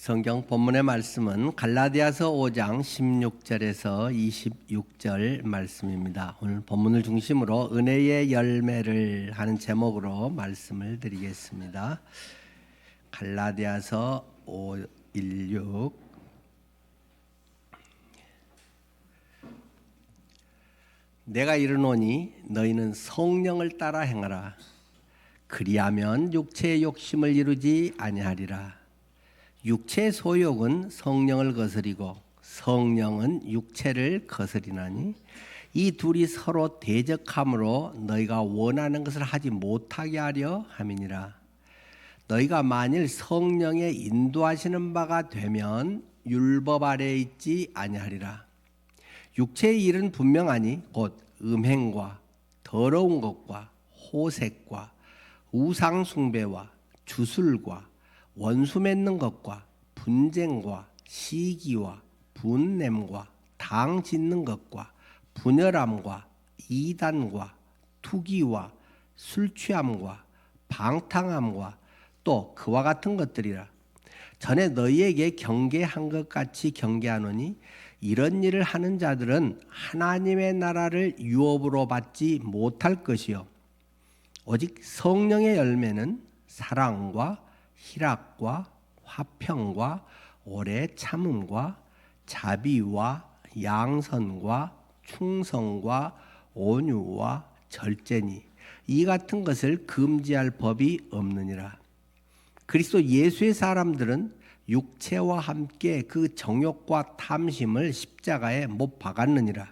성경 본문의 말씀은 갈라디아서 5장 16절에서 26절 말씀입니다. 오늘 본문을 중심으로 은혜의 열매를 하는 제목으로 말씀을 드리겠습니다. 갈라디아서 5:16 내가 이르노니 너희는 성령을 따라 행하라. 그리하면 육체의 욕심을 이루지 아니하리라. 육체의 소욕은 성령을 거스리고 성령은 육체를 거스리나니 이 둘이 서로 대적함으로 너희가 원하는 것을 하지 못하게 하려 함이니라. 너희가 만일 성령의 인도하시는 바가 되면 율법 아래에 있지 아니하리라. 육체의 일은 분명하니 곧 음행과 더러운 것과 호색과 우상 숭배와 주술과 원수 맺는 것과 분쟁과 시기와 분냄과 당 짓는 것과 분열함과 이단과 투기와 술 취함과 방탕함과 또 그와 같은 것들이라. 전에 너희에게 경계한 것 같이 경계하노니 이런 일을 하는 자들은 하나님의 나라를 유업으로 받지 못할 것이요 오직 성령의 열매는 사랑과 희락과 화평과 오래 참음과 자비와 양선과 충성과 온유와 절제니 이 같은 것을 금지할 법이 없느니라. 그리스도 예수의 사람들은 육체와 함께 그 정욕과 탐심을 십자가에 못 박았느니라.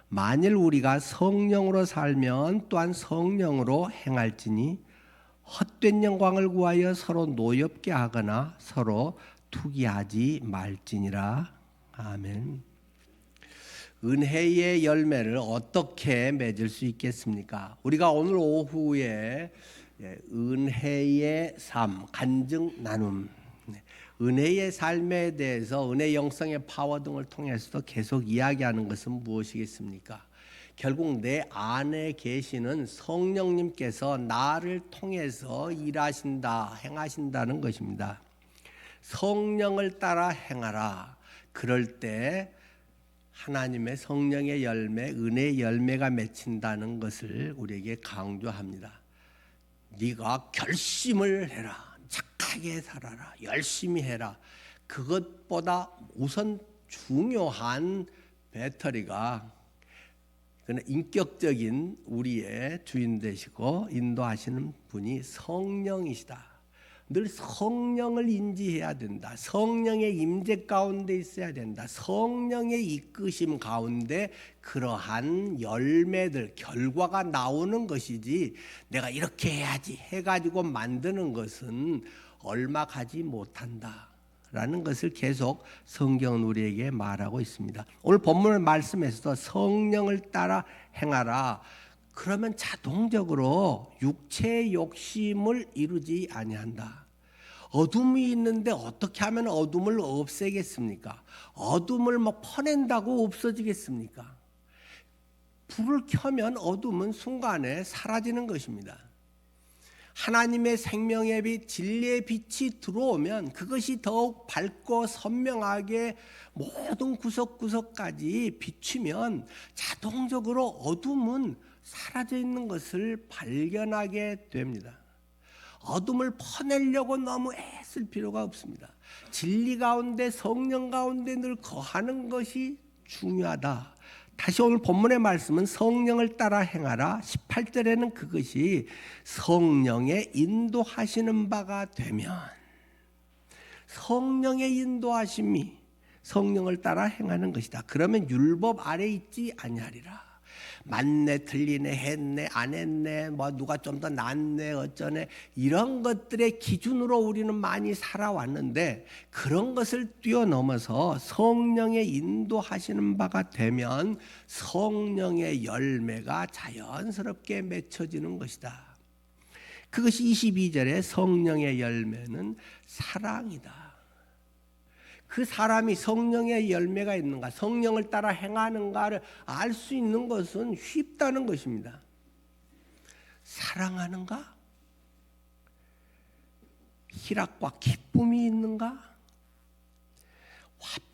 만일 우리가 성령으로 살면 또한 성령으로 행할지니 헛된 영광을 구하여 서로 노엽게 하거나 서로 투기하지 말지니라. 아멘. 은혜의 열매를 어떻게 맺을 수 있겠습니까? 우리가 오늘 오후에 은혜의 삶, 간증 나눔, 은혜의 삶에 대해서 은혜 영성의 파워 등을 통해서도 계속 이야기하는 것은 무엇이겠습니까? 결국 내 안에 계시는 성령님께서 나를 통해서 일하신다, 행하신다는 것입니다. 성령을 따라 행하라. 그럴 때 하나님의 성령의 열매, 은혜의 열매가 맺힌다는 것을 우리에게 강조합니다. 네가 결심을 해라. 착하게 살아라. 열심히 해라. 그것보다 우선 중요한 배터리가 그는 인격적인 우리의 주인 되시고 인도하시는 분이 성령이시다. 늘 성령을 인지해야 된다. 성령의 임재 가운데 있어야 된다. 성령의 이끄심 가운데 그러한 열매들, 결과가 나오는 것이지 내가 이렇게 해야지 해가지고 만드는 것은 얼마 가지 못한다. 라는 것을 계속 성경은 우리에게 말하고 있습니다. 오늘 본문의 말씀에서도 성령을 따라 행하라. 그러면 자동적으로 육체의 욕심을 이루지 아니한다. 어둠이 있는데 어떻게 하면 어둠을 없애겠습니까? 어둠을 퍼낸다고 없어지겠습니까? 불을 켜면 어둠은 순간에 사라지는 것입니다. 하나님의 생명의 빛, 진리의 빛이 들어오면 그것이 더욱 밝고 선명하게 모든 구석구석까지 비추면 자동적으로 어둠은 사라져 있는 것을 발견하게 됩니다. 어둠을 퍼내려고 너무 애쓸 필요가 없습니다. 진리 가운데 성령 가운데 늘 거하는 것이 중요하다. 다시 오늘 본문의 말씀은 성령을 따라 행하라. 18절에는 그것이 성령의 인도하시는 바가 되면 성령의 인도하심이 성령을 따라 행하는 것이다. 그러면 율법 아래 있지 아니하리라. 맞네, 틀리네, 했네, 안 했네, 누가 좀 더 낫네, 어쩌네 이런 것들의 기준으로 우리는 많이 살아왔는데 그런 것을 뛰어넘어서 성령의 인도하시는 바가 되면 성령의 열매가 자연스럽게 맺혀지는 것이다. 그것이 22절에 성령의 열매는 사랑이다. 그 사람이 성령의 열매가 있는가, 성령을 따라 행하는가를 알 수 있는 것은 쉽다는 것입니다. 사랑하는가? 희락과 기쁨이 있는가?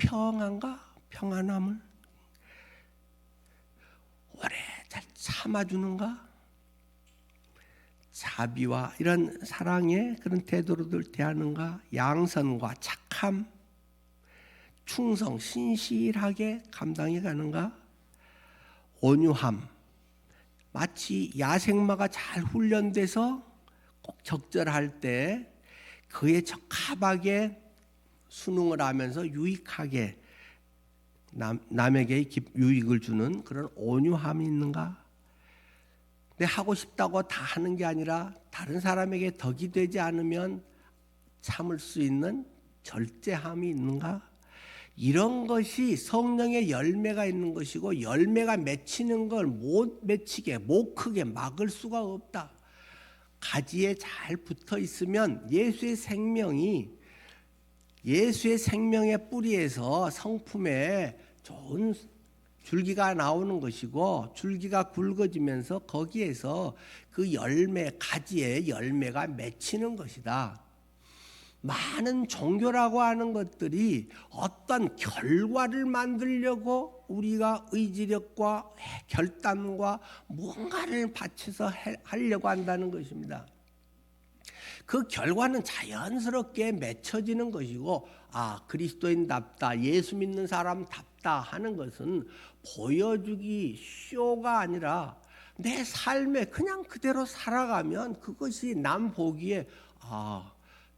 평안과 평안함을 오래 잘 참아주는가? 자비와 이런 사랑의 그런 태도로들 대하는가? 양선과 착함, 충성, 신실하게 감당해 가는가? 온유함, 마치 야생마가 잘 훈련돼서 꼭 적절할 때 그에 적합하게 순응을 하면서 유익하게 남에게 유익을 주는 그런 온유함이 있는가? 내 하고 싶다고 다 하는 게 아니라 다른 사람에게 덕이 되지 않으면 참을 수 있는 절제함이 있는가? 이런 것이 성령의 열매가 있는 것이고, 열매가 맺히는 걸 못 맺히게, 못 크게 막을 수가 없다. 가지에 잘 붙어 있으면 예수의 생명의 뿌리에서 성품에 좋은 줄기가 나오는 것이고, 줄기가 굵어지면서 거기에서 그 열매, 가지에 열매가 맺히는 것이다. 많은 종교라고 하는 것들이 어떤 결과를 만들려고 우리가 의지력과 결단과 무언가를 바쳐서 하려고 한다는 것입니다. 그 결과는 자연스럽게 맺혀지는 것이고, 그리스도인답다, 예수 믿는 사람답다 하는 것은 보여주기 쇼가 아니라 내 삶에 그냥 그대로 살아가면 그것이 남 보기에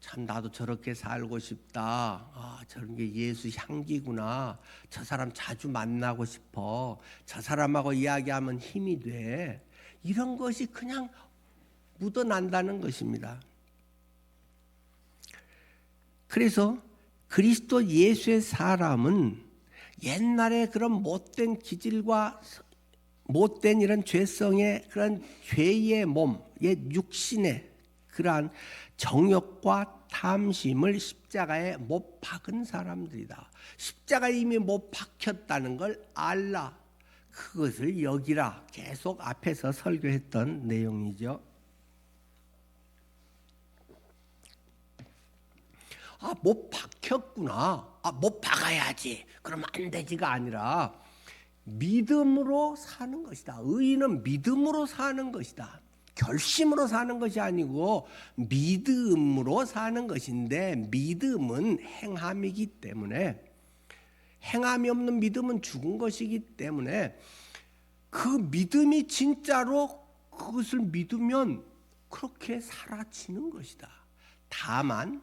참 나도 저렇게 살고 싶다. 저런 게 예수 향기구나. 저 사람 자주 만나고 싶어. 저 사람하고 이야기하면 힘이 돼. 이런 것이 그냥 묻어난다는 것입니다. 그래서 그리스도 예수의 사람은 옛날에 그런 못된 기질과 못된 이런 죄성의 그런 죄의 몸, 옛 육신의 그러한 정욕과 탐심을 십자가에 못 박은 사람들이다. 십자가에 이미 못 박혔다는 걸 알라. 그것을 여기라. 계속 앞에서 설교했던 내용이죠. 못 박혔구나. 못 박아야지. 그러면 안 되지가 아니라 믿음으로 사는 것이다. 의인은 믿음으로 사는 것이다. 결심으로 사는 것이 아니고 믿음으로 사는 것인데, 믿음은 행함이기 때문에, 행함이 없는 믿음은 죽은 것이기 때문에 그 믿음이 진짜로 그것을 믿으면 그렇게 사라지는 것이다. 다만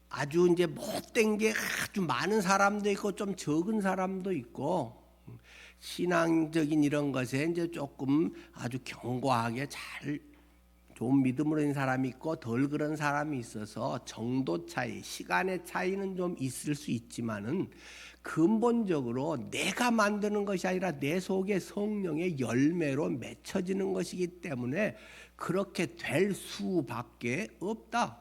아주 이제 못된 게 아주 많은 사람도 있고 좀 적은 사람도 있고, 신앙적인 이런 것에 이제 조금 아주 견고하게 잘 좋은 믿음으로 있는 사람이 있고 덜 그런 사람이 있어서 정도 차이, 시간의 차이는 좀 있을 수 있지만은 근본적으로 내가 만드는 것이 아니라 내 속에 성령의 열매로 맺혀지는 것이기 때문에 그렇게 될 수밖에 없다.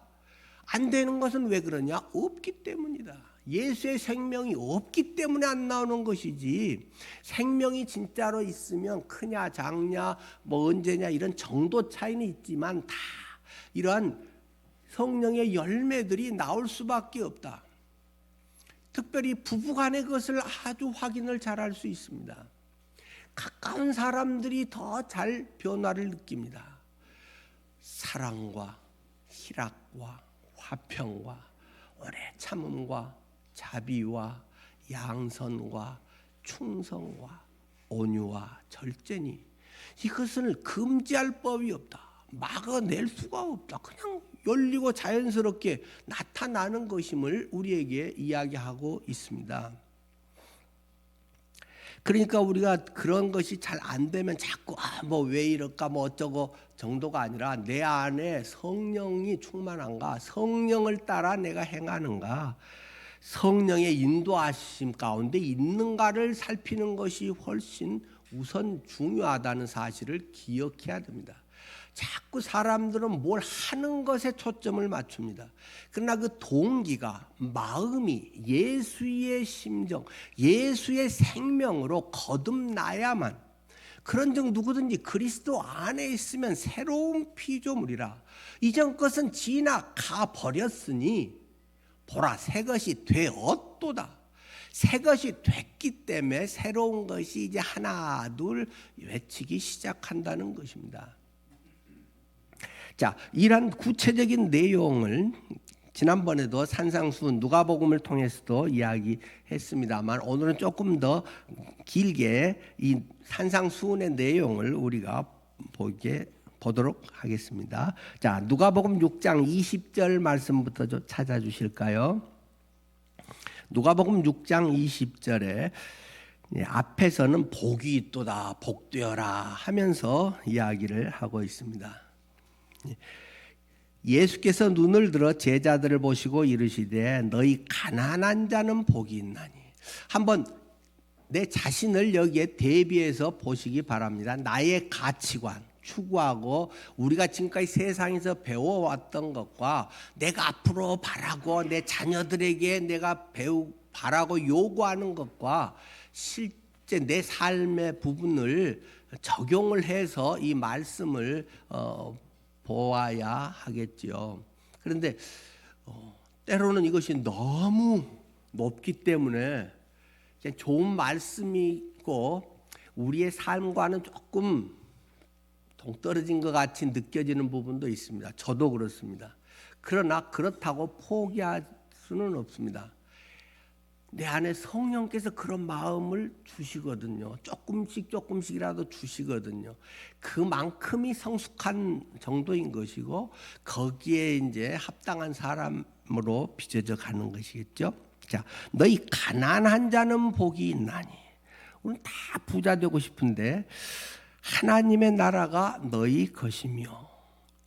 안 되는 것은 왜 그러냐? 없기 때문이다. 예수의 생명이 없기 때문에 안 나오는 것이지, 생명이 진짜로 있으면 크냐 작냐 언제냐 이런 정도 차이는 있지만 다 이러한 성령의 열매들이 나올 수밖에 없다. 특별히 부부간의 것을 아주 확인을 잘할 수 있습니다. 가까운 사람들이 더 잘 변화를 느낍니다. 사랑과 희락과 화평과 오래 참음과 자비와 양선과 충성과 온유와 절제니, 이것을 금지할 법이 없다. 막아낼 수가 없다. 그냥 열리고 자연스럽게 나타나는 것임을 우리에게 이야기하고 있습니다. 그러니까 우리가 그런 것이 잘 안 되면 자꾸 왜 이럴까 어쩌고 정도가 아니라, 내 안에 성령이 충만한가, 성령을 따라 내가 행하는가, 성령의 인도하심 가운데 있는가를 살피는 것이 훨씬 우선 중요하다는 사실을 기억해야 됩니다. 자꾸 사람들은 뭘 하는 것에 초점을 맞춥니다. 그러나 그 동기가, 마음이 예수의 심정, 예수의 생명으로 거듭나야만, 그런즉 누구든지 그리스도 안에 있으면 새로운 피조물이라. 이전 것은 지나가 버렸으니 보라 새 것이 되었도다. 새 것이 됐기 때문에 새로운 것이 이제 하나 둘 외치기 시작한다는 것입니다. 자, 이런 구체적인 내용을 지난번에도 산상수훈 누가복음을 통해서도 이야기했습니다만 오늘은 조금 더 길게 이 산상수훈의 내용을 우리가 보도록 하겠습니다. 자, 누가복음 6장 20절 말씀부터 좀 찾아주실까요? 누가복음 6장 20절에 앞에서는 복이 있도다, 복되어라 하면서 이야기를 하고 있습니다. 예수께서 눈을 들어 제자들을 보시고 이르시되 너희 가난한 자는 복이 있나니. 한번 내 자신을 여기에 대비해서 보시기 바랍니다. 나의 가치관, 추구하고 우리가 지금까지 세상에서 배워왔던 것과 내가 앞으로 바라고 내 자녀들에게 내가 바라고 요구하는 것과 실제 내 삶의 부분을 적용을 해서 이 말씀을 보아야 하겠죠. 그런데 때로는 이것이 너무 높기 때문에 좋은 말씀이고 우리의 삶과는 조금 동떨어진 것 같이 느껴지는 부분도 있습니다. 저도 그렇습니다. 그러나 그렇다고 포기할 수는 없습니다. 내 안에 성령께서 그런 마음을 주시거든요. 조금씩이라도 주시거든요. 그만큼이 성숙한 정도인 것이고 거기에 이제 합당한 사람으로 빚어져 가는 것이겠죠. 자, 너희 가난한 자는 복이 있나니. 우리는 다 부자 되고 싶은데 하나님의 나라가 너희 것이며.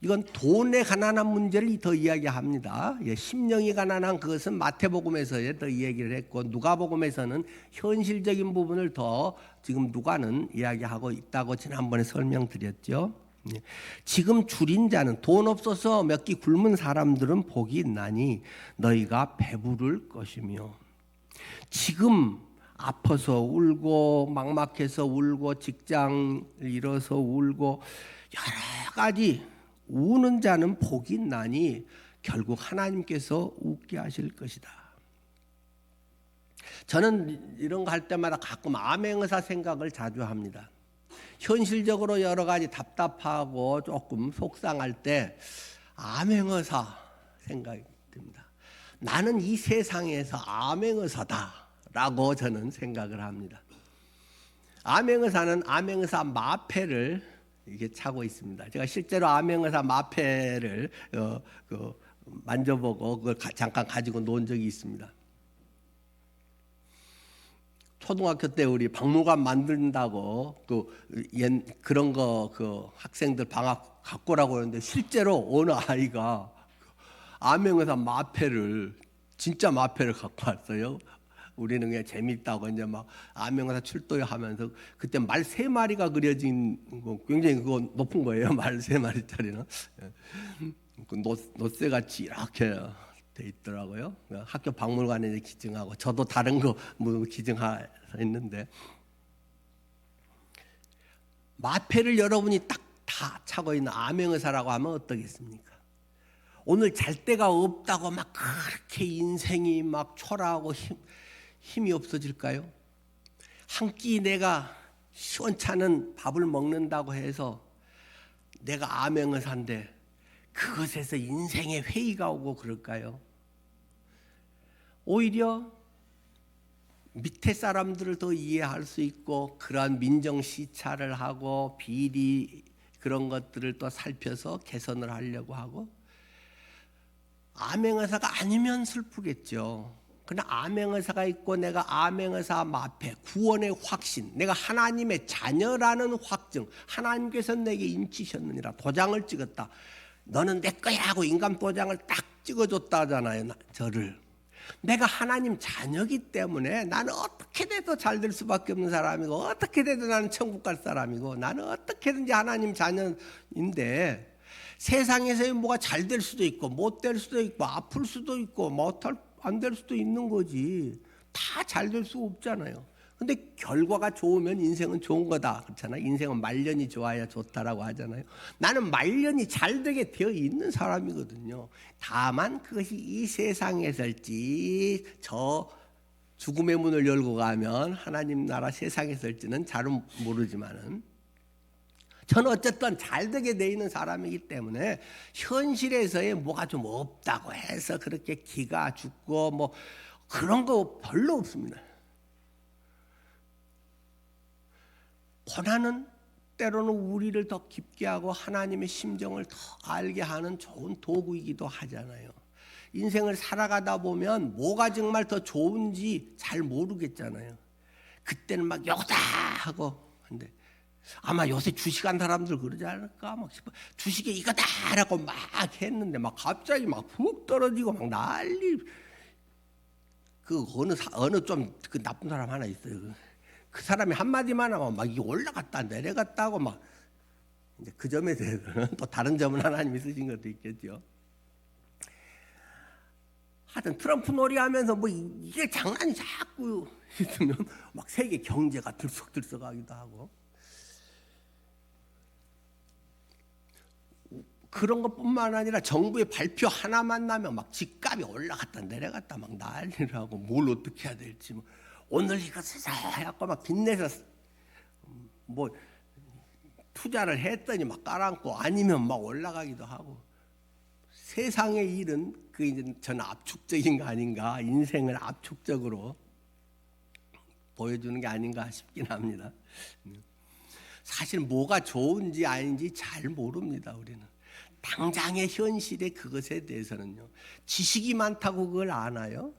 이건 돈에 가난한 문제를 더 이야기합니다. 심령이 가난한 그것은 마태복음에서 더 이야기를 했고 누가복음에서는 현실적인 부분을 더 지금 누가는 이야기하고 있다고 지난번에 설명드렸죠. 지금 줄인 자는 돈 없어서 몇 끼 굶은 사람들은 복이 있나니 너희가 배부를 것이며. 지금 아파서 울고 막막해서 울고 직장을 잃어서 울고 여러 가지 우는 자는 복이 있나니 결국 하나님께서 웃게 하실 것이다. 저는 이런 거 할 때마다 가끔 암행의사 생각을 자주 합니다. 현실적으로 여러 가지 답답하고 조금 속상할 때 암행의사 생각이 듭니다. 나는 이 세상에서 암행의사다라고 저는 생각을 합니다. 암행의사는 암행의사 마패를 이게 차고 있습니다. 제가 실제로 암행의사 마패를 만져보고 그걸 잠깐 가지고 논 적이 있습니다. 초등학교 때 우리 박물관 만든다고 그런 거 학생들 방학 갖고 오라고 했는데 실제로 어느 아이가 암행의사 마패를 진짜 마패를 갖고 왔어요. 우리는 그냥 재밌다고 이제 막 암행의사 출도하면서 그때 말 3마리가 그려진 거 굉장히 그거 높은 거예요. 말 3마리짜리는 노쇠 같이 이렇게 돼 있더라고요. 학교 박물관에 기증하고 저도 다른 거 뭐 기증해서 했는데 마패를 여러분이 딱 다 차고 있는 암행의사라고 하면 어떠겠습니까? 오늘 잘 데가 없다고 막 그렇게 인생이 막 초라하고 힘이 없어질까요? 한 끼 내가 시원찮은 밥을 먹는다고 해서 내가 암행의사인데 그것에서 인생의 회의가 오고 그럴까요? 오히려 밑에 사람들을 더 이해할 수 있고 그러한 민정시찰을 하고 비리 그런 것들을 또 살펴서 개선을 하려고 하고 암행의사가 아니면 슬프겠죠. 그러나 암행의사가 있고 내가 암행의사 마패 구원의 확신 내가 하나님의 자녀라는 확증 하나님께서 내게 인치셨느니라 도장을 찍었다. 너는 내 거야 하고 인감 도장을 딱 찍어줬다잖아요. 저를 내가 하나님 자녀기 때문에 나는 어떻게 돼도 잘 될 수밖에 없는 사람이고 어떻게 돼도 나는 천국 갈 사람이고 나는 어떻게든지 하나님 자녀인데 세상에서 뭐가 잘 될 수도 있고 못 될 수도 있고 아플 수도 있고 안 될 수도 있는 거지 다 잘 될 수 없잖아요. 근데 결과가 좋으면 인생은 좋은 거다 그렇잖아요. 인생은 말년이 좋아야 좋다라고 하잖아요. 나는 말년이 잘 되게 되어 있는 사람이거든요. 다만 그것이 이 세상에 설지 저 죽음의 문을 열고 가면 하나님 나라 세상에 설지는 잘은 모르지만은 저는 어쨌든 잘 되게 돼 있는 사람이기 때문에 현실에서의 뭐가 좀 없다고 해서 그렇게 기가 죽고 뭐 그런 거 별로 없습니다. 고난은 때로는 우리를 더 깊게 하고 하나님의 심정을 더 알게 하는 좋은 도구이기도 하잖아요. 인생을 살아가다 보면 뭐가 정말 더 좋은지 잘 모르겠잖아요. 그때는 막 요거다 하고 근데 아마 요새 주식한 사람들 그러지 않을까 막 싶어. 주식에 이거다라고 막 했는데 막 갑자기 막 푹 떨어지고 막 난리. 그 어느 좀 그 나쁜 사람 하나 있어요. 그 사람이 한마디만 하면 막 이게 올라갔다 내려갔다 하고 막 이제 그 점에 대해서는 또 다른 점은 하나님이 쓰신 것도 있겠죠. 하여튼 트럼프 놀이하면서 뭐 이게 장난이 자꾸 있으면 막 세계 경제가 들썩들썩하기도 하고 그런 것뿐만 아니라 정부의 발표 하나만 나면 막 집값이 올라갔다 내려갔다 막 난리를 하고 뭘 어떻게 해야 될지 뭐 오늘 이거 해갖고 막 빚내서 뭐 투자를 했더니 막 깔아앉고 아니면 막 올라가기도 하고 세상의 일은 그 이제 전 압축적인 거 아닌가 인생을 압축적으로 보여주는 게 아닌가 싶긴 합니다. 사실 뭐가 좋은지 아닌지 잘 모릅니다. 우리는 당장의 현실의 그것에 대해서는요 지식이 많다고 그걸 아나요?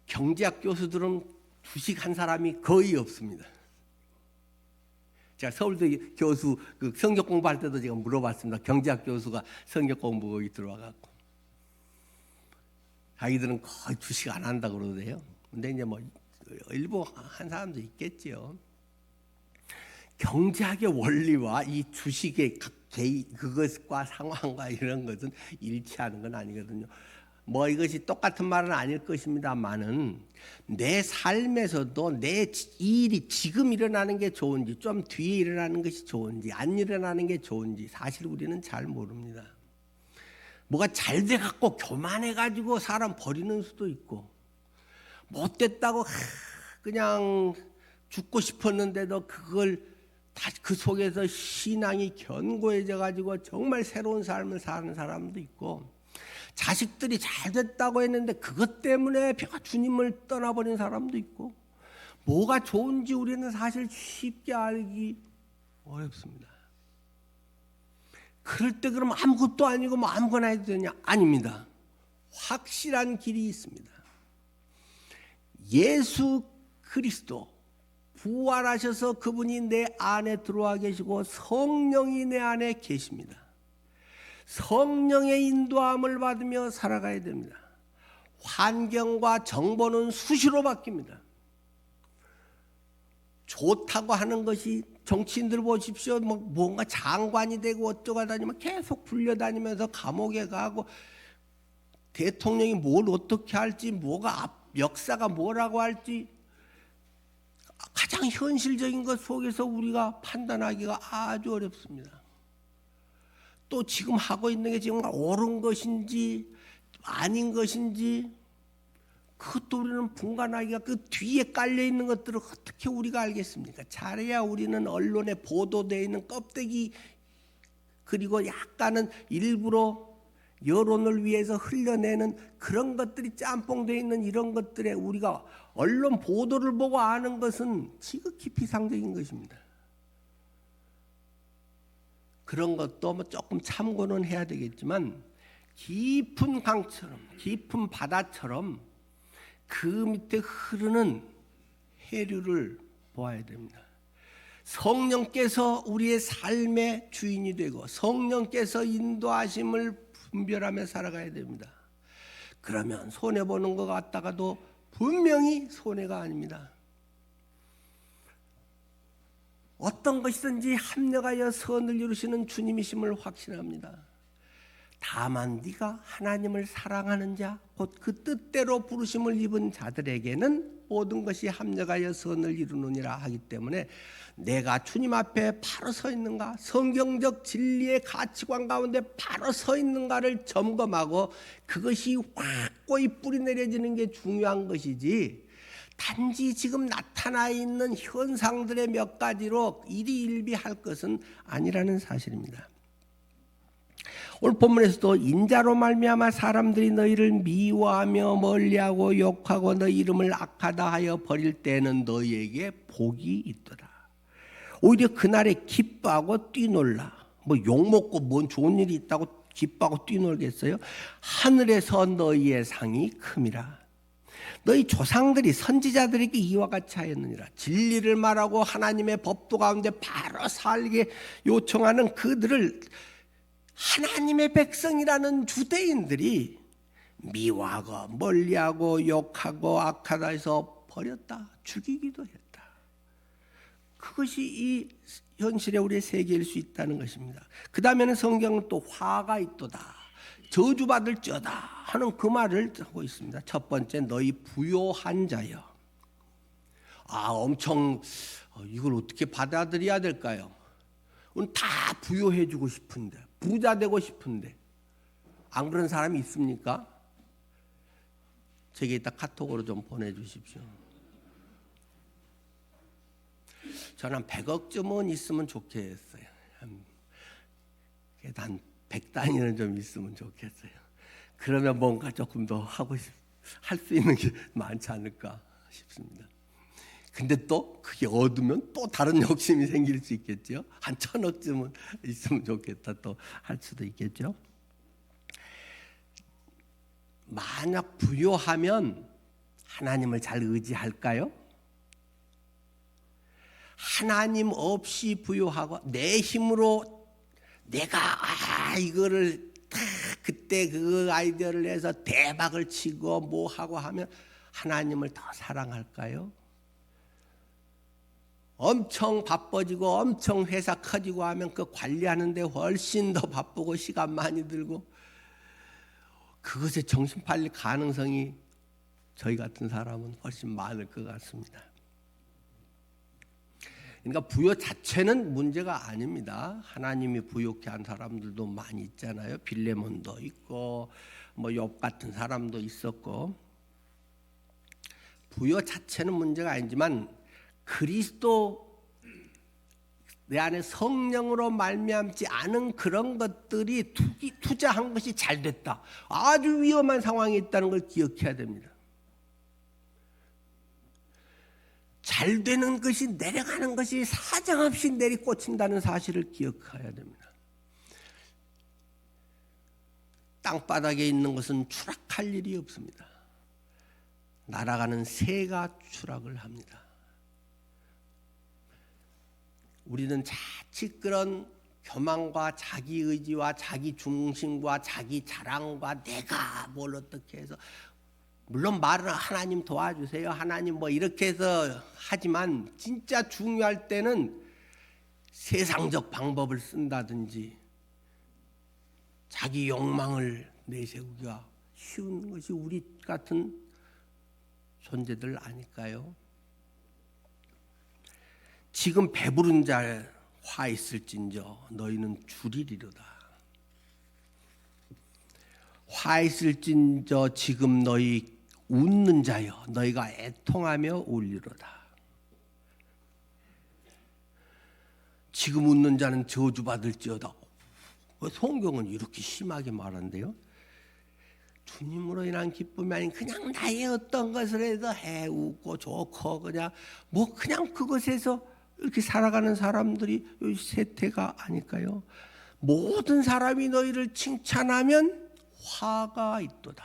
경제학 교수들은 주식한 사람이 거의 없습니다. 제가 서울대 교수 그 성경 공부할 때도 제가 물어봤습니다. 경제학 교수가 성경 공부 거기 들어와갖고 자기들은 거의 주식 안 한다 그러대요. 근데 이제 뭐 일부 한 사람도 있겠지요. 경제학의 원리와 이 주식의 그것과 상황과 이런 것은 일치하는 건 아니거든요. 뭐 이것이 똑같은 말은 아닐 것입니다만은 내 삶에서도 내 일이 지금 일어나는 게 좋은지 좀 뒤에 일어나는 것이 좋은지 안 일어나는 게 좋은지 사실 우리는 잘 모릅니다. 뭐가 잘 돼갖고 교만해가지고 사람 버리는 수도 있고 못됐다고 그냥 죽고 싶었는데도 그걸 다시 그 속에서 신앙이 견고해져가지고 정말 새로운 삶을 사는 사람도 있고 자식들이 잘 됐다고 했는데 그것 때문에 주님을 떠나버린 사람도 있고 뭐가 좋은지 우리는 사실 쉽게 알기 어렵습니다. 그럴 때 그러면 아무것도 아니고 뭐 아무거나 해도 되냐? 아닙니다. 확실한 길이 있습니다. 예수 그리스도 부활하셔서 그분이 내 안에 들어와 계시고 성령이 내 안에 계십니다. 성령의 인도함을 받으며 살아가야 됩니다. 환경과 정보는 수시로 바뀝니다. 좋다고 하는 것이 정치인들 보십시오. 뭐 뭔가 장관이 되고 어쩌고 다니면 계속 불려다니면서 감옥에 가고 대통령이 뭘 어떻게 할지 뭐가 역사가 뭐라고 할지 가장 현실적인 것 속에서 우리가 판단하기가 아주 어렵습니다. 또 지금 하고 있는 게 정말 옳은 것인지 아닌 것인지 그것도 우리는 분간하기가 그 뒤에 깔려 있는 것들을 어떻게 우리가 알겠습니까? 잘해야 우리는 언론에 보도되어 있는 껍데기 그리고 약간은 일부러 여론을 위해서 흘려내는 그런 것들이 짬뽕되어 있는 이런 것들에 우리가 언론 보도를 보고 아는 것은 지극히 비상적인 것입니다. 그런 것도 뭐 조금 참고는 해야 되겠지만 깊은 강처럼 깊은 바다처럼 그 밑에 흐르는 해류를 보아야 됩니다. 성령께서 우리의 삶의 주인이 되고 성령께서 인도하심을 분별하며 살아가야 됩니다. 그러면 손해보는 것 같다가도 분명히 손해가 아닙니다. 어떤 것이든지 합력하여 선을 이루시는 주님이심을 확신합니다. 다만 네가 하나님을 사랑하는 자, 곧 그 뜻대로 부르심을 입은 자들에게는 모든 것이 합력하여 선을 이루느니라 하기 때문에 내가 주님 앞에 바로 서 있는가, 성경적 진리의 가치관 가운데 바로 서 있는가를 점검하고 그것이 확고히 뿌리 내려지는 게 중요한 것이지, 단지 지금 나타나 있는 현상들의 몇 가지로 일희일비할 것은 아니라는 사실입니다. 오늘 본문에서도 인자로 말미암아 사람들이 너희를 미워하며 멀리하고 욕하고 너희 이름을 악하다 하여 버릴 때는 너희에게 복이 있도다. 오히려 그날에 기뻐하고 뛰놀라. 뭐 욕먹고 뭔 좋은 일이 있다고 기뻐하고 뛰놀겠어요? 하늘에서 너희의 상이 큼이라. 너희 조상들이 선지자들에게 이와 같이 하였느니라. 진리를 말하고 하나님의 법도 가운데 바로 살게 요청하는 그들을 하나님의 백성이라는 유대인들이 미워하고 멀리하고 욕하고 악하다 해서 버렸다, 죽이기도 했다. 그것이 이 현실의 우리의 세계일 수 있다는 것입니다. 그 다음에는 성경은 또 화가 있도다, 저주받을지어다 하는 그 말을 하고 있습니다. 첫 번째, 너희 부요한 자여. 엄청 이걸 어떻게 받아들여야 될까요? 다 부요해주고 싶은데, 부자 되고 싶은데, 안 그런 사람이 있습니까? 제게 이따 카톡으로 좀 보내주십시오. 저는 100억쯤은 있으면 좋겠어요. 한 100단위는 좀 있으면 좋겠어요. 그러면 뭔가 조금 더 하고 할 수 있는 게 많지 않을까 싶습니다. 근데 또 그게 얻으면 또 다른 욕심이 생길 수 있겠죠. 한 1000억쯤은 있으면 좋겠다 또 할 수도 있겠죠. 만약 부요하면 하나님을 잘 의지할까요? 하나님 없이 부요하고 내 힘으로 내가 이거를 다 그때 그 아이디어를 내서 대박을 치고 뭐 하고 하면 하나님을 더 사랑할까요? 엄청 바빠지고 엄청 회사 커지고 하면 그 관리하는데 훨씬 더 바쁘고 시간 많이 들고 그것에 정신 팔릴 가능성이 저희 같은 사람은 훨씬 많을 것 같습니다. 그러니까 부요 자체는 문제가 아닙니다. 하나님이 부요케 한 사람들도 많이 있잖아요. 빌레몬도 있고 뭐 욥 같은 사람도 있었고, 부요 자체는 문제가 아니지만 그리스도 내 안에 성령으로 말미암지 않은 그런 것들이 투자한 것이 잘 됐다, 아주 위험한 상황에 있다는 걸 기억해야 됩니다. 잘 되는 것이, 내려가는 것이 사정없이 내리꽂힌다는 사실을 기억해야 됩니다. 땅바닥에 있는 것은 추락할 일이 없습니다. 날아가는 새가 추락을 합니다. 우리는 자칫 그런 교만과 자기의지와 자기 중심과 자기 자랑과 내가 뭘 어떻게 해서, 물론 말은 하나님 도와주세요, 하나님 뭐 이렇게 해서 하지만 진짜 중요할 때는 세상적 방법을 쓴다든지 자기 욕망을 내세우기가 쉬운 것이 우리 같은 존재들 아닐까요? 지금 배부른 자 화 있을진저 너희는 줄이리로다. 화 있을진저 지금 너희 웃는 자여 너희가 애통하며 울리로다. 지금 웃는 자는 저주받을지어다. 성경은 이렇게 심하게 말한대요. 주님으로 인한 기쁨이 아닌 그냥 나의 어떤 것을 해서 웃고 좋고 그냥 그것에서 이렇게 살아가는 사람들이 이 세태가 아닐까요? 모든 사람이 너희를 칭찬하면 화가 있도다.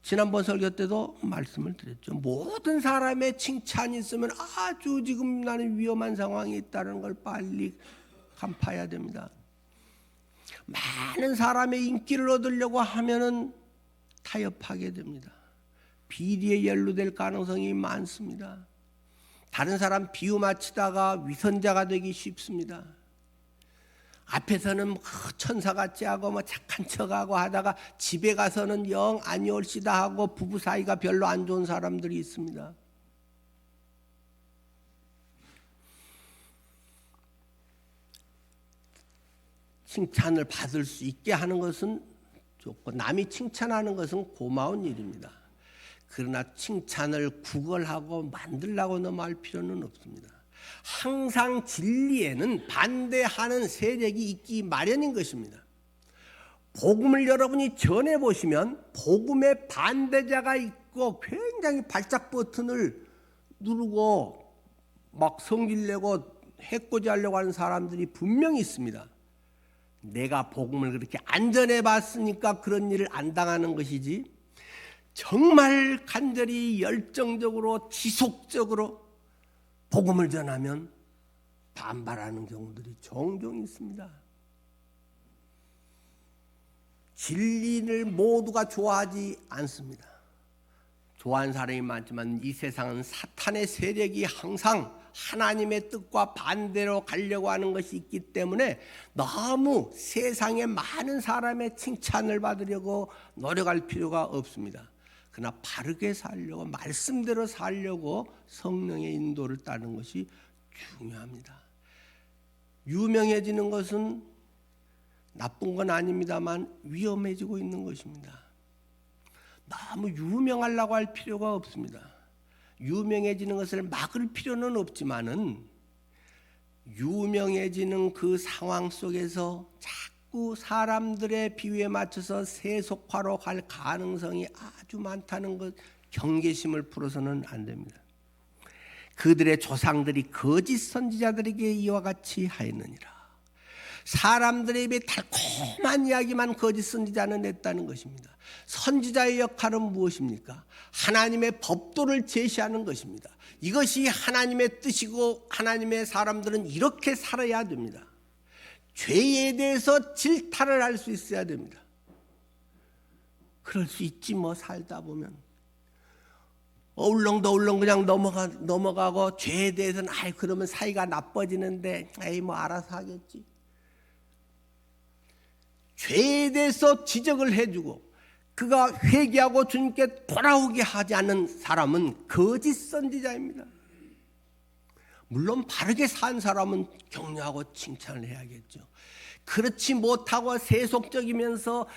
지난번 설교 때도 말씀을 드렸죠. 모든 사람의 칭찬이 있으면 아주 지금 나는 위험한 상황이 있다는 걸 빨리 간파해야 됩니다. 많은 사람의 인기를 얻으려고 하면은 타협하게 됩니다. 비리에 연루될 가능성이 많습니다. 다른 사람 비유 맞히다가 위선자가 되기 쉽습니다. 앞에서는 천사같이 하고 착한 척하고 하다가 집에 가서는 영 아니올시다 하고 부부 사이가 별로 안 좋은 사람들이 있습니다. 칭찬을 받을 수 있게 하는 것은 좋고 남이 칭찬하는 것은 고마운 일입니다. 그러나 칭찬을 구걸하고 만들라고 넘어갈 필요는 없습니다. 항상 진리에는 반대하는 세력이 있기 마련인 것입니다. 복음을 여러분이 전해보시면 복음의 반대자가 있고 굉장히 발작 버튼을 누르고 막 성질내고 해코지 하려고 하는 사람들이 분명히 있습니다. 내가 복음을 그렇게 안 전해봤으니까 그런 일을 안 당하는 것이지, 정말 간절히 열정적으로 지속적으로 복음을 전하면 반발하는 경우들이 종종 있습니다. 진리를 모두가 좋아하지 않습니다. 좋아하는 사람이 많지만 이 세상은 사탄의 세력이 항상 하나님의 뜻과 반대로 가려고 하는 것이 있기 때문에 너무 세상의 많은 사람의 칭찬을 받으려고 노력할 필요가 없습니다. 그러나 바르게 살려고, 말씀대로 살려고 성령의 인도를 따르는 것이 중요합니다. 유명해지는 것은 나쁜 건 아닙니다만 위험해지고 있는 것입니다. 너무 유명하려고 할 필요가 없습니다. 유명해지는 것을 막을 필요는 없지만은 유명해지는 그 상황 속에서 자꾸 사람들의 비유에 맞춰서 세속화로 갈 가능성이 아주 많다는 것, 경계심을 풀어서는 안 됩니다. 그들의 조상들이 거짓 선지자들에게 이와 같이 하였느니라. 사람들의 입에 달콤한 이야기만 거짓 선지자는 냈다는 것입니다. 선지자의 역할은 무엇입니까? 하나님의 법도를 제시하는 것입니다. 이것이 하나님의 뜻이고 하나님의 사람들은 이렇게 살아야 됩니다. 죄에 대해서 질타를 할 수 있어야 됩니다. 그럴 수 있지 뭐, 살다 보면 어울렁더울렁 그냥 넘어가고 죄에 대해서는 그러면 사이가 나빠지는데 뭐 알아서 하겠지. 죄에 대해서 지적을 해주고 그가 회개하고 주님께 돌아오게 하지 않는 사람은 거짓 선지자입니다. 물론 바르게 산 사람은 격려하고 칭찬을 해야겠죠. 그렇지 못하고 세속적이면서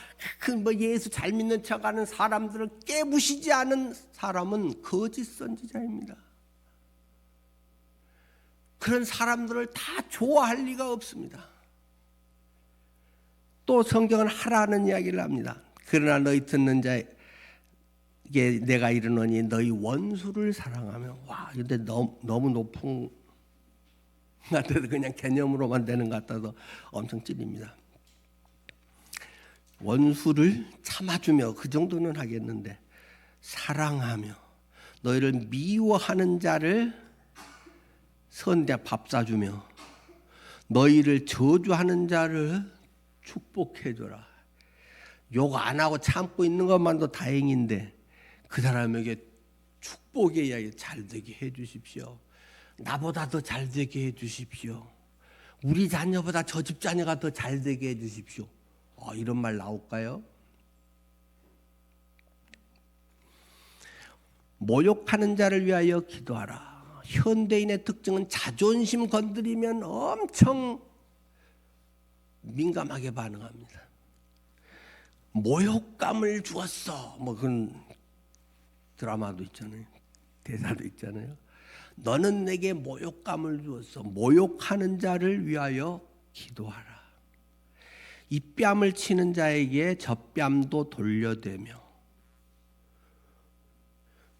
예수 잘 믿는 척하는 사람들을 깨부시지 않은 사람은 거짓 선지자입니다. 그런 사람들을 다 좋아할 리가 없습니다. 또 성경은 하라는 이야기를 합니다. 그러나 너희 듣는 자에게 내가 이르노니 너희 원수를 사랑하며, 와, 근데 너무 높은 것 같아서 그냥 개념으로만 되는 것 같아서 엄청 찔립니다. 원수를 참아주며, 그 정도는 하겠는데 사랑하며 너희를 미워하는 자를 선대 밥 사주며 너희를 저주하는 자를 축복해줘라. 욕 안 하고 참고 있는 것만도 다행인데 그 사람에게 축복의 이야기 잘 되게 해 주십시오. 나보다 더 잘 되게 해 주십시오. 우리 자녀보다 저 집 자녀가 더 잘 되게 해 주십시오. 이런 말 나올까요? 모욕하는 자를 위하여 기도하라. 현대인의 특징은 자존심 건드리면 엄청 민감하게 반응합니다. 모욕감을 주었어. 그런 드라마도 있잖아요. 대사도 있잖아요. 너는 내게 모욕감을 주었어. 모욕하는 자를 위하여 기도하라. 이 뺨을 치는 자에게 저 뺨도 돌려대며.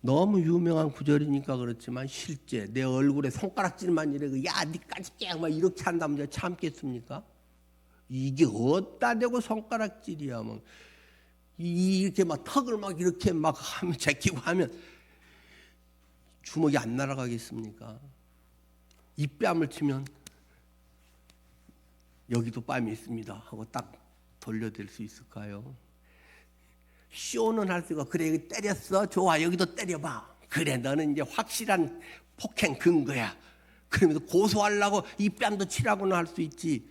너무 유명한 구절이니까 그렇지만 실제 내 얼굴에 손가락질만 이래, 야 니까지 막 이렇게 한다면 내가 참겠습니까? 이게 어디다 대고 손가락질이야. 이렇게 막 턱을 막 이렇게 막 하면, 제끼고 하면 주먹이 안 날아가겠습니까? 이 뺨을 치면 여기도 뺨이 있습니다 하고 딱 돌려댈 수 있을까요? 쇼는 할 수가, 그래 여기 때렸어, 좋아, 여기도 때려봐, 그래 너는 이제 확실한 폭행 근거야, 그러면서 고소하려고 이 뺨도 치라고는 할 수 있지.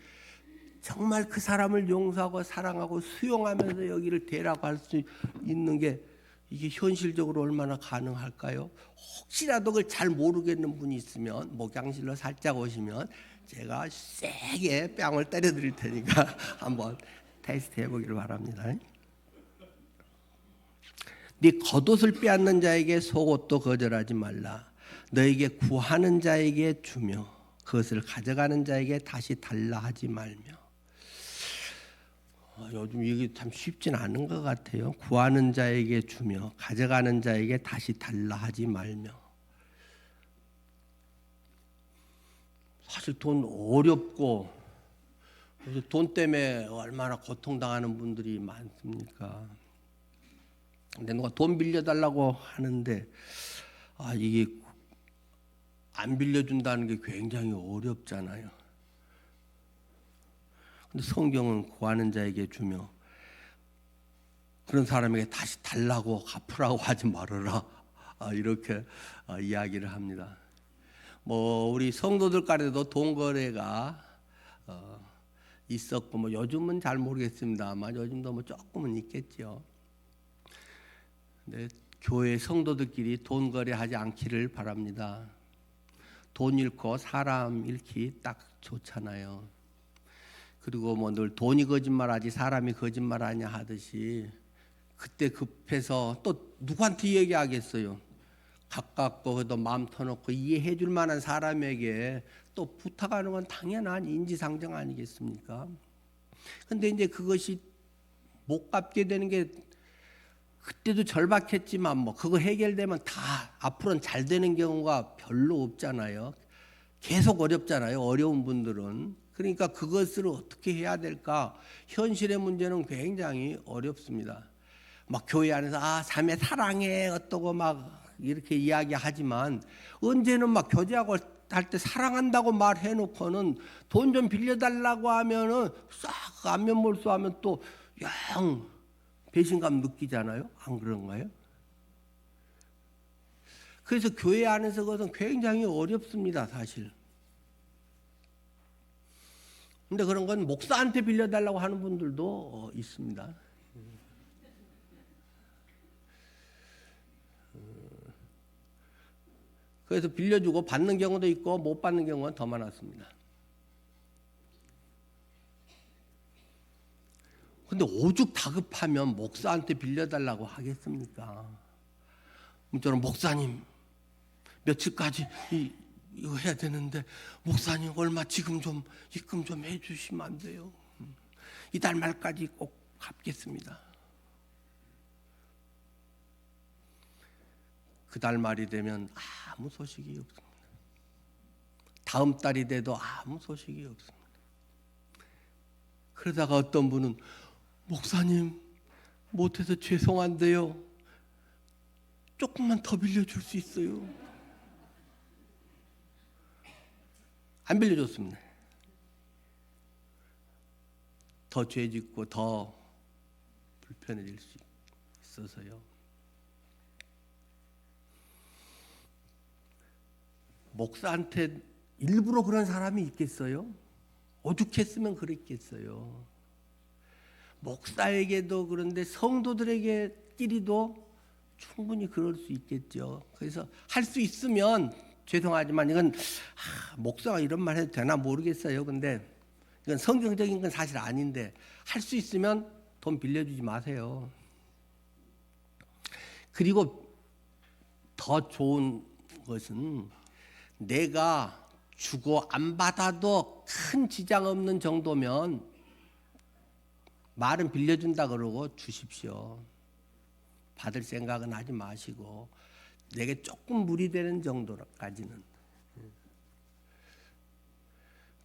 정말 그 사람을 용서하고 사랑하고 수용하면서 여기를 되라고 할 수 있는 게 이게 현실적으로 얼마나 가능할까요? 혹시라도 그걸 잘 모르겠는 분이 있으면 목양실로 살짝 오시면 제가 세게 뺨을 때려 드릴 테니까 한번 테스트 해보기를 바랍니다. 네 겉옷을 빼앗는 자에게 속옷도 거절하지 말라. 너에게 구하는 자에게 주며 그것을 가져가는 자에게 다시 달라 하지 말며. 요즘 이게 참 쉽진 않은 것 같아요. 구하는 자에게 주며 가져가는 자에게 다시 달라 하지 말며. 사실 돈 어렵고 그래서 돈 때문에 얼마나 고통당하는 분들이 많습니까? 근데 누가 돈 빌려달라고 하는데 이게 안 빌려준다는 게 굉장히 어렵잖아요. 근데 성경은 구하는 자에게 주며 그런 사람에게 다시 달라고 갚으라고 하지 말아라. 이렇게 이야기를 합니다. 뭐 우리 성도들 간에도 돈 거래가 있었고 뭐 요즘은 잘 모르겠습니다만 요즘도 뭐 조금은 있겠죠. 근데 교회 성도들끼리 돈 거래하지 않기를 바랍니다. 돈 잃고 사람 잃기 딱 좋잖아요. 그리고 뭐 늘 돈이 거짓말하지 사람이 거짓말하냐 하듯이 그때 급해서 또 누구한테 얘기하겠어요. 가깝고 그래도 마음 터놓고 이해해 줄 만한 사람에게 또 부탁하는 건 당연한 인지상정 아니겠습니까? 근데 이제 그것이 못 갚게 되는 게 그때도 절박했지만 뭐 그거 해결되면 다 앞으로는 잘 되는 경우가 별로 없잖아요. 계속 어렵잖아요. 어려운 분들은. 그러니까 그것을 어떻게 해야 될까? 현실의 문제는 굉장히 어렵습니다. 막 교회 안에서 자매 사랑해 어떠고 막 이렇게 이야기하지만 언제는 막 교제하고 할 때 사랑한다고 말해놓고는 돈 좀 빌려달라고 하면은 싹 안면몰수하면 또 영 배신감 느끼잖아요. 안 그런가요? 그래서 교회 안에서 그것은 굉장히 어렵습니다, 사실. 근데 그런 건 목사한테 빌려달라고 하는 분들도 있습니다. 그래서 빌려주고 받는 경우도 있고 못 받는 경우가 더 많았습니다. 근데 오죽 다급하면 목사한테 빌려달라고 하겠습니까? 저는 목사님 며칠까지 이거 해야 되는데 목사님 얼마 지금 좀 입금 좀 해주시면 안 돼요? 이달 말까지 꼭 갚겠습니다. 그달 말이 되면 아무 소식이 없습니다. 다음 달이 돼도 아무 소식이 없습니다. 그러다가 어떤 분은 목사님 못해서 죄송한데요. 조금만 더 빌려줄 수 있어요? 안 빌려줬습니다. 더 죄짓고 더 불편해질 수 있어서요. 목사한테 일부러 그런 사람이 있겠어요? 오죽했으면 그랬겠어요. 목사에게도 그런데 성도들에게끼리도 충분히 그럴 수 있겠죠. 그래서 할 수 있으면 죄송하지만 이건 목사가 이런 말 해도 되나 모르겠어요. 근데 이건 성경적인 건 사실 아닌데 할 수 있으면 돈 빌려주지 마세요. 그리고 더 좋은 것은 내가 주고 안 받아도 큰 지장 없는 정도면 말은 빌려준다 그러고 주십시오. 받을 생각은 하지 마시고 내게 조금 무리 되는 정도까지는.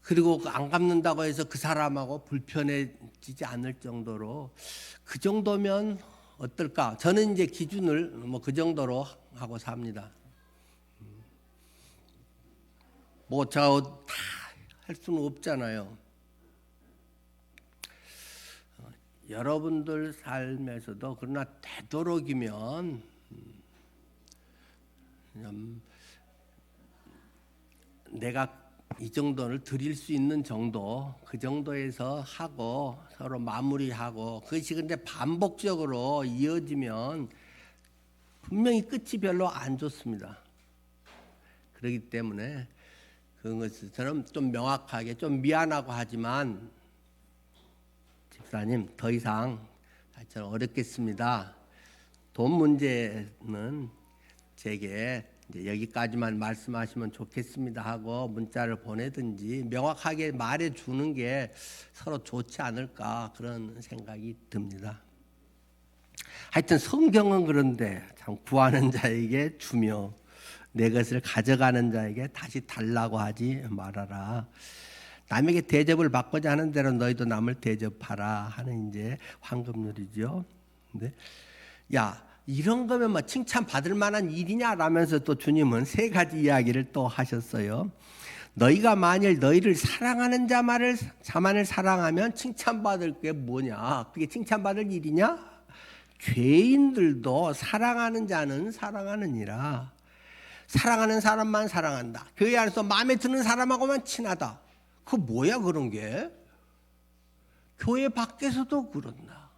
그리고 안 갚는다고 해서 그 사람하고 불편해지지 않을 정도로 그 정도면 어떨까? 저는 이제 기준을 뭐 그 정도로 하고 삽니다. 뭐 저 다 할 수는 없잖아요. 여러분들 삶에서도 그러나 되도록이면 내가 이 정도를 드릴 수 있는 정도, 그 정도에서 하고 서로 마무리하고, 그것이 근데 반복적으로 이어지면 분명히 끝이 별로 안 좋습니다. 그렇기 때문에 그것처럼 좀 명확하게, 좀 미안하고 하지만 집사님 더 이상 저는 어렵겠습니다. 돈 문제는 제게 이제 여기까지만 말씀하시면 좋겠습니다 하고 문자를 보내든지 명확하게 말해 주는 게 서로 좋지 않을까, 그런 생각이 듭니다. 하여튼 성경은 그런데 참 구하는 자에게 주며 내 것을 가져가는 자에게 다시 달라고 하지 말아라. 남에게 대접을 받고자 하는 대로 너희도 남을 대접하라 하는 이제 황금률이죠. 근데 야, 이런 거면 뭐 칭찬 받을 만한 일이냐라면서 또 주님은 세 가지 이야기를 또 하셨어요. 너희가 만일 너희를 사랑하는 자만을 사랑하면 칭찬받을 게 뭐냐? 그게 칭찬받을 일이냐? 죄인들도 사랑하는 자는 사랑하느니라. 사랑하는 사람만 사랑한다. 교회 안에서 마음에 드는 사람하고만 친하다. 그거 뭐야 그런 게? 교회 밖에서도 그런다.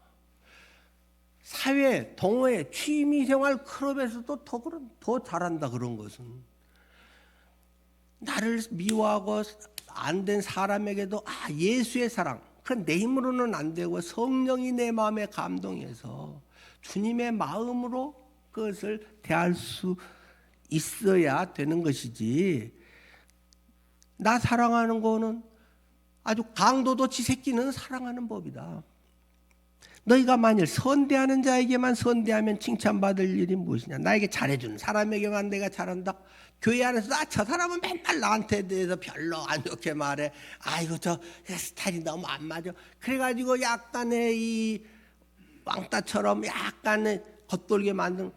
사회, 동호회, 취미생활 클럽에서도 더 잘한다. 그런 것은 나를 미워하고 안 된 사람에게도 예수의 사랑, 그건 내 힘으로는 안 되고 성령이 내 마음에 감동해서 주님의 마음으로 그것을 대할 수 있어야 되는 것이지, 나 사랑하는 거는 아주 강도도 지 새끼는 사랑하는 법이다. 너희가 만일 선대하는 자에게만 선대하면 칭찬받을 일이 무엇이냐? 나에게 잘해주는 사람에게만 내가 잘한다. 교회 안에서 저 사람은 맨날 나한테 대해서 별로 안 좋게 말해. 아이고 저 스타일이 너무 안 맞아. 그래가지고 약간의 이 왕따처럼 약간의 겉돌게 만든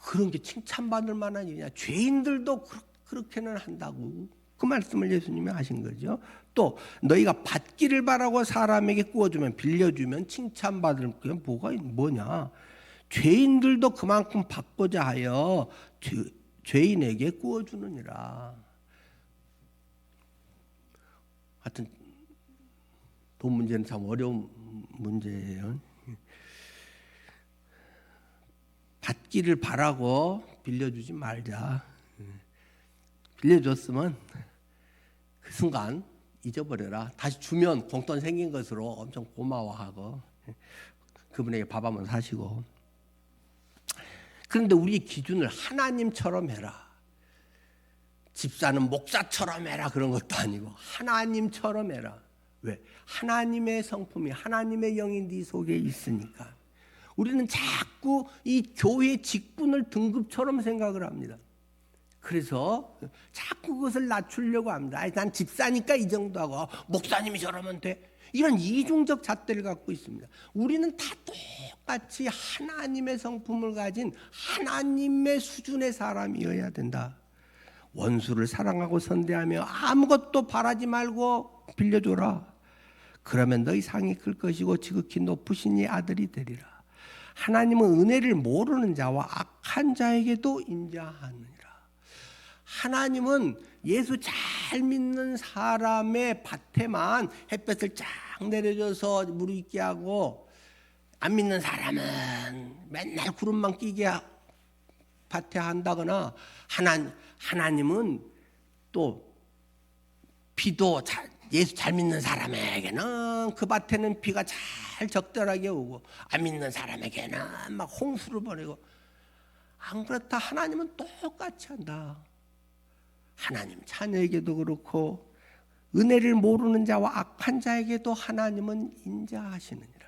그런 게 칭찬받을 만한 일이냐? 죄인들도 그렇게는 한다고. 그 말씀을 예수님이 하신 거죠. 또 너희가 받기를 바라고 사람에게 구워주면, 빌려주면 칭찬받을 게 뭐냐? 죄인들도 그만큼 받고자 하여 죄인에게 구워주느니라. 하여튼 돈 문제는 참 어려운 문제예요. 받기를 바라고 빌려주지 말자. 빌려줬으면 그 순간 잊어버려라. 다시 주면 공돈 생긴 것으로 엄청 고마워하고 그분에게 밥 한번 사시고. 그런데 우리 기준을 하나님처럼 해라. 집사는 목사처럼 해라 그런 것도 아니고 하나님처럼 해라. 왜? 하나님의 성품이, 하나님의 영이 네 속에 있으니까. 우리는 자꾸 이 교회 직분을 등급처럼 생각을 합니다. 그래서 자꾸 그것을 낮추려고 합니다. 난 집사니까 이 정도 하고 목사님이 저러면 돼. 이런 이중적 잣대를 갖고 있습니다. 우리는 다 똑같이 하나님의 성품을 가진 하나님의 수준의 사람이어야 된다. 원수를 사랑하고 선대하며 아무것도 바라지 말고 빌려줘라. 그러면 너희 상이 클 것이고 지극히 높으신 이 아들이 되리라. 하나님은 은혜를 모르는 자와 악한 자에게도 인자하느니라. 하나님은 예수 잘 믿는 사람의 밭에만 햇볕을 쫙 내려줘서 무르익게 하고, 안 믿는 사람은 맨날 구름만 끼게 밭에 한다거나, 하나님은 또 비도 예수 잘 믿는 사람에게는 그 밭에는 비가 잘 적절하게 오고, 안 믿는 사람에게는 막 홍수를 보내고. 안 그렇다. 하나님은 똑같이 한다. 하나님 자녀에게도 그렇고 은혜를 모르는 자와 악한 자에게도 하나님은 인자하시느니라.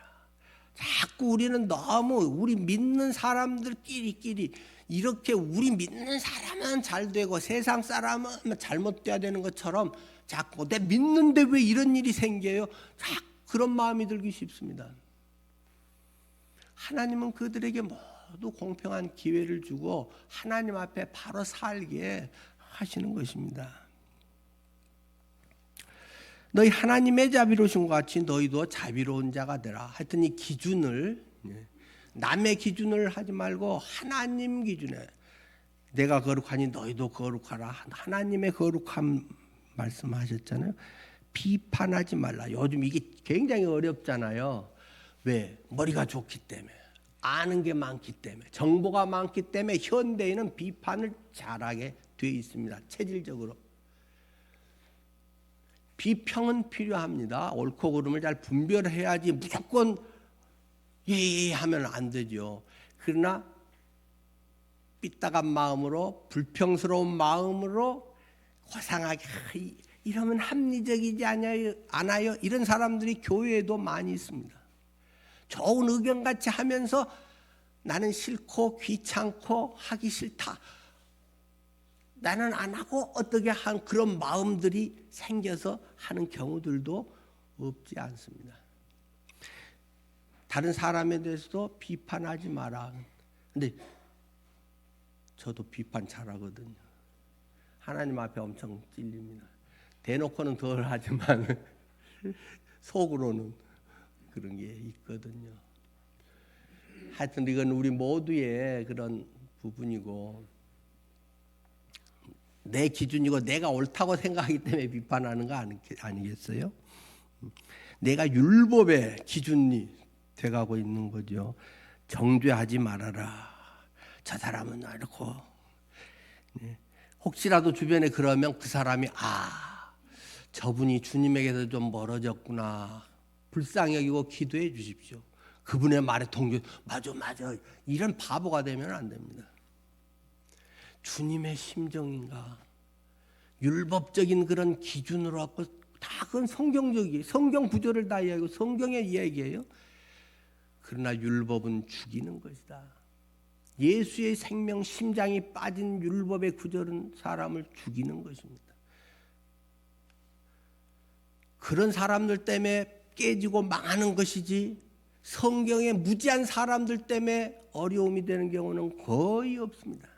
자꾸 우리는 너무 우리 믿는 사람들끼리 이렇게 우리 믿는 사람은 잘 되고 세상 사람은 잘못돼야 되는 것처럼 자꾸 내 믿는데 왜 이런 일이 생겨요? 자꾸 그런 마음이 들기 쉽습니다. 하나님은 그들에게 모두 공평한 기회를 주고 하나님 앞에 바로 살게 하시는 것입니다. 너희 하나님의 자비로우신 것 같이 너희도 자비로운 자가 되라. 하여튼 이 기준을, 남의 기준을 하지 말고 하나님 기준에, 내가 거룩하니 너희도 거룩하라. 하나님의 거룩함 말씀하셨잖아요. 비판하지 말라. 요즘 이게 굉장히 어렵잖아요. 왜? 머리가 좋기 때문에, 아는 게 많기 때문에, 정보가 많기 때문에 현대인은 비판을 잘하게 돼 있습니다. 체질적으로. 비평은 필요합니다. 옳고 그름을 잘 분별해야지 무조건 예 하면 안 되죠. 그러나 삐딱한 마음으로, 불평스러운 마음으로 고상하게 이러면 합리적이지 않아요. 이런 사람들이 교회에도 많이 있습니다. 좋은 의견같이 하면서 나는 싫고 귀찮고 하기 싫다, 나는 안 하고 어떻게 한 그런 마음들이 생겨서 하는 경우들도 없지 않습니다. 다른 사람에 대해서도 비판하지 마라. 근데 저도 비판 잘하거든요. 하나님 앞에 엄청 찔립니다. 대놓고는 덜 하지만 속으로는 그런 게 있거든요. 하여튼 이건 우리 모두의 그런 부분이고, 내 기준이고 내가 옳다고 생각하기 때문에 비판하는 거 아니겠어요? 내가 율법의 기준이 돼가고 있는 거죠. 정죄하지 말아라. 저 사람은 이렇고, 혹시라도 주변에 그러면 그 사람이 저분이 주님에게서 좀 멀어졌구나, 불쌍히 여기고 기도해 주십시오. 그분의 말에 동조, 맞아 이런 바보가 되면 안 됩니다. 주님의 심정인가, 율법적인 그런 기준으로 갖고 다 그건 성경적이에요. 성경 구절을 다 이야기하고 성경의 이야기예요. 그러나 율법은 죽이는 것이다. 예수의 생명 심장이 빠진 율법의 구절은 사람을 죽이는 것입니다. 그런 사람들 때문에 깨지고 망하는 것이지, 성경에 무지한 사람들 때문에 어려움이 되는 경우는 거의 없습니다.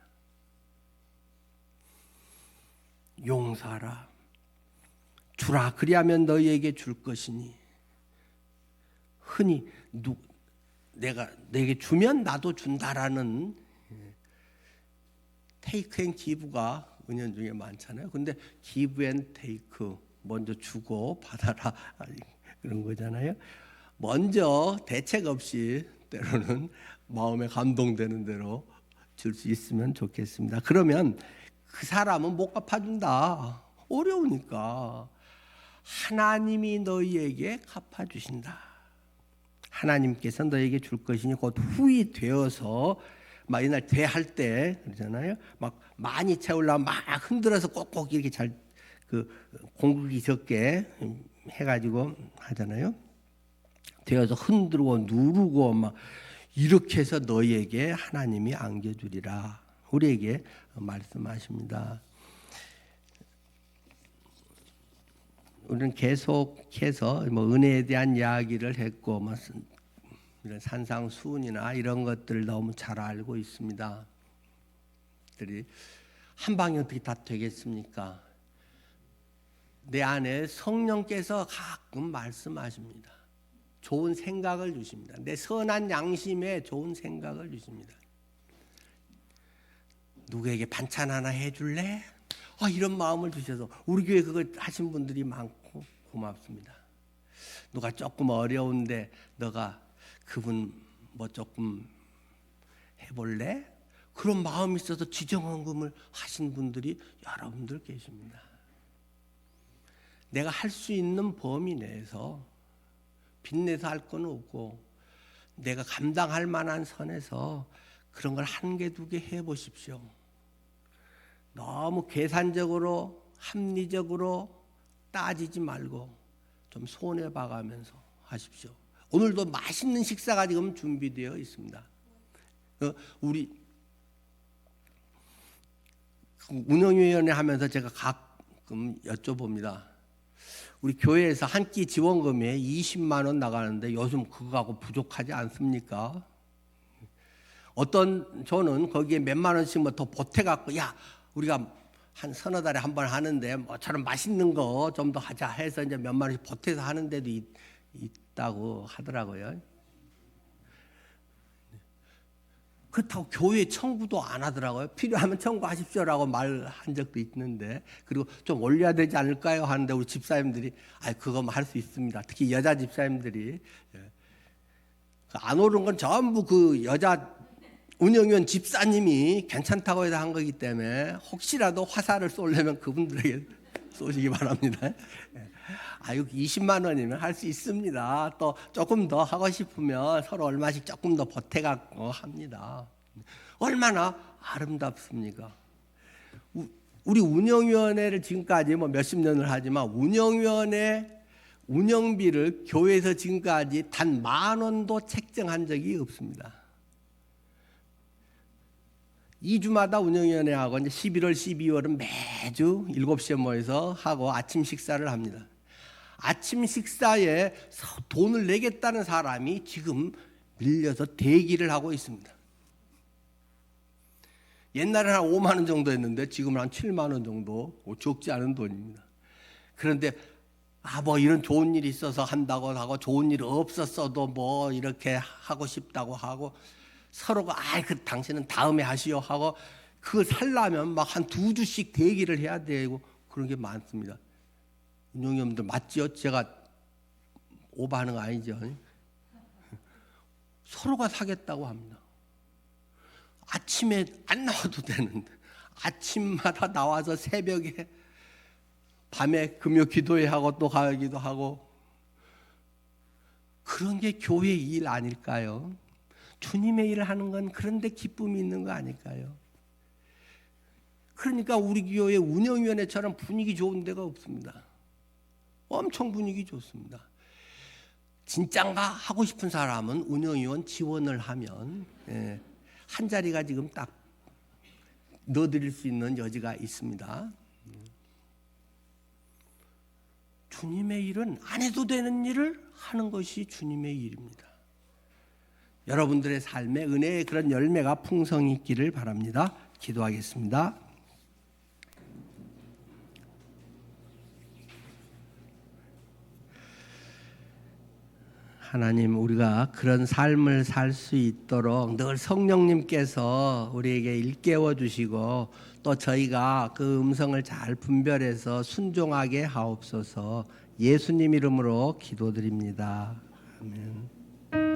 용서하라. 주라, 그리하면 너희에게 줄 것이니. 흔히 내가 내게 주면 나도 준다라는 테이크 앤 기브가 은연중에 많잖아요. 근데 기브 앤 테이크, 먼저 주고 받아라 그런 거잖아요. 먼저 대책 없이 때로는 마음에 감동되는 대로 줄 수 있으면 좋겠습니다. 그러면 그 사람은 못 갚아준다, 어려우니까 하나님이 너희에게 갚아주신다. 하나님께서 너에게 줄 것이니 곧 후이 되어서, 막 옛날 대할 때 그러잖아요. 막 많이 채우려면 막 흔들어서 꼭꼭 이렇게 잘 공급이 적게 해가지고 하잖아요. 되어서 흔들고 누르고 막 이렇게 해서 너희에게 하나님이 안겨주리라. 우리에게 말씀하십니다. 우리는 계속해서 은혜에 대한 이야기를 했고, 이런 산상수훈이나 이런 것들을 너무 잘 알고 있습니다. 한 방에 어떻게 다 되겠습니까? 내 안에 성령께서 가끔 말씀하십니다. 좋은 생각을 주십니다. 내 선한 양심에 좋은 생각을 주십니다. 누구에게 반찬 하나 해줄래? 이런 마음을 주셔서 우리 교회 그걸 하신 분들이 많고 고맙습니다. 누가 조금 어려운데 너가 그분 조금 해볼래? 그런 마음이 있어서 지정헌금을 하신 분들이 여러분들 계십니다. 내가 할 수 있는 범위 내에서 빚내서 할 건 없고, 내가 감당할 만한 선에서 그런 걸 한 개 두 개 해보십시오. 너무 계산적으로 합리적으로 따지지 말고 좀 손해 봐가면서 하십시오. 오늘도 맛있는 식사가 지금 준비되어 있습니다. 우리 운영위원회 하면서 제가 가끔 여쭤봅니다. 우리 교회에서 한 끼 지원금에 20만 원 나가는데 요즘 그거하고 부족하지 않습니까? 저는 거기에 몇만 원씩 더 보태갖고, 우리가 한 서너 달에 한 번 하는데 저런 맛있는 거 좀 더 하자 해서 이제 몇만 원씩 보태서 하는 데도 있다고 하더라고요. 그렇다고 교회 청구도 안 하더라고요. 필요하면 청구하십시오라고 말한 적도 있는데, 그리고 좀 올려야 되지 않을까요 하는데 우리 집사님들이 그거 할 수 있습니다. 특히 여자 집사님들이 안 오른 건 전부 그 여자 운영위원 집사님이 괜찮다고 해서 한 거기 때문에 혹시라도 화살을 쏘려면 그분들에게 쏘시기 바랍니다. 20만 원이면 할 수 있습니다. 또 조금 더 하고 싶으면 서로 얼마씩 조금 더 보태갖고 합니다. 얼마나 아름답습니까? 우리 운영위원회를 지금까지 뭐 몇십 년을 하지만 운영위원회 운영비를 교회에서 지금까지 단 10,000원도 책정한 적이 없습니다. 2주마다 운영위원회하고 이제 11월, 12월은 매주 7시에 모여서 하고 아침 식사를 합니다. 아침 식사에 돈을 내겠다는 사람이 지금 밀려서 대기를 하고 있습니다. 옛날에는 한 5만 원 정도 했는데 지금은 한 7만 원 정도, 적지 않은 돈입니다. 그런데 뭐 이런 좋은 일이 있어서 한다고 하고 좋은 일 없었어도 뭐 이렇게 하고 싶다고 하고 서로가 당신은 다음에 하시오 하고 그걸 살려면 막 한 2주씩 대기를 해야 되고 그런 게 많습니다. 운영위원들 맞지요? 제가 오버하는 거 아니죠? 서로가 사겠다고 합니다. 아침에 안 나와도 되는데 아침마다 나와서 새벽에 밤에 금요 기도회 하고 또 가기도 하고 그런 게 교회 일 아닐까요? 주님의 일을 하는 건 그런데 기쁨이 있는 거 아닐까요? 그러니까 우리 교회 운영위원회처럼 분위기 좋은 데가 없습니다. 엄청 분위기 좋습니다. 진짠가 하고 싶은 사람은 운영위원 지원을 하면 한 자리가 지금 딱 넣어드릴 수 있는 여지가 있습니다. 주님의 일은 안 해도 되는 일을 하는 것이 주님의 일입니다. 여러분들의 삶에 은혜의 그런 열매가 풍성히 있기를 바랍니다. 기도하겠습니다. 하나님, 우리가 그런 삶을 살 수 있도록 늘 성령님께서 우리에게 일깨워 주시고 또 저희가 그 음성을 잘 분별해서 순종하게 하옵소서. 예수님 이름으로 기도드립니다. 아멘.